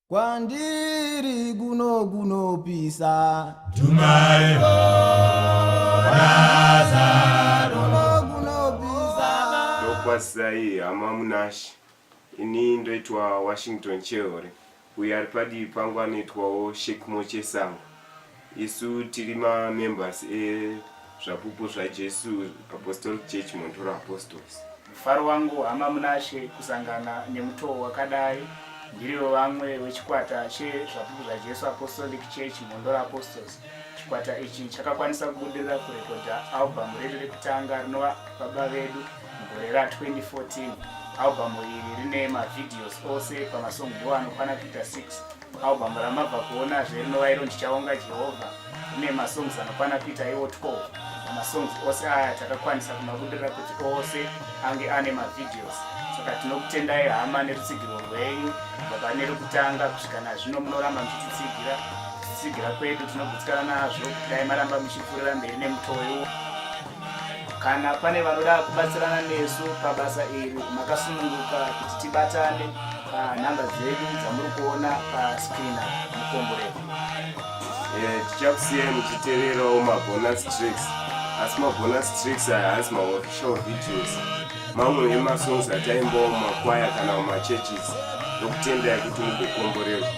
Kwandiri guno pisa Tumai Lazaro guno pisa Ndokwasai amamunashi ini ndoitwa Washington CHEHORE uyu ari padivi pangu anoitwawo SHACKMORE CHESANGO. Isu tiri members Zvapupu ZvaJesu Apostolic Church Mondoro Apostles. Mufaro wangu hamamunashe kusangana nemutoo wakadai. Ndirivo vamwe vechikwata cheZvapupu ZvaJesu Apostolic Church Mondoro Apostles. Chikwata ichi chakakwanisa kubudirira kurekodha album redu rekutanga rinova baba vedu mugore ra2014. Album iri rine mavideos ose pamasongo iwo anokwana kuita 6. Album ramabva kuona zvirinova iro NDICHAVONGA JEHOVHA rine masongs anokwana kuita iwo 12. Masongs ose aya takakwanisa kumabudirira kuti ose ange ane mavideos. Saka tinokutendai hama nerutsigiro rwenyu kubva pane rekutanga kusvika nazvino munoramba muchititsigira kwedu tinogutsikana nazvo kudai maramba muchipfuurira mberi nemutoo. Kana pane vanoda kubatsirana nesu pabasa iri makasununguka kuti tibatane panhamba dzedu dzamuri kuona paskrini mukomborepo. Tichakusiyai muchiteererawo mabonus tracks, asi mabonus tracks aya haasi maofficial videos. Mamwe emasongs ataimbawo mumakwaya kana mumachurches. Ndokutendai kuti mugokomborerwa.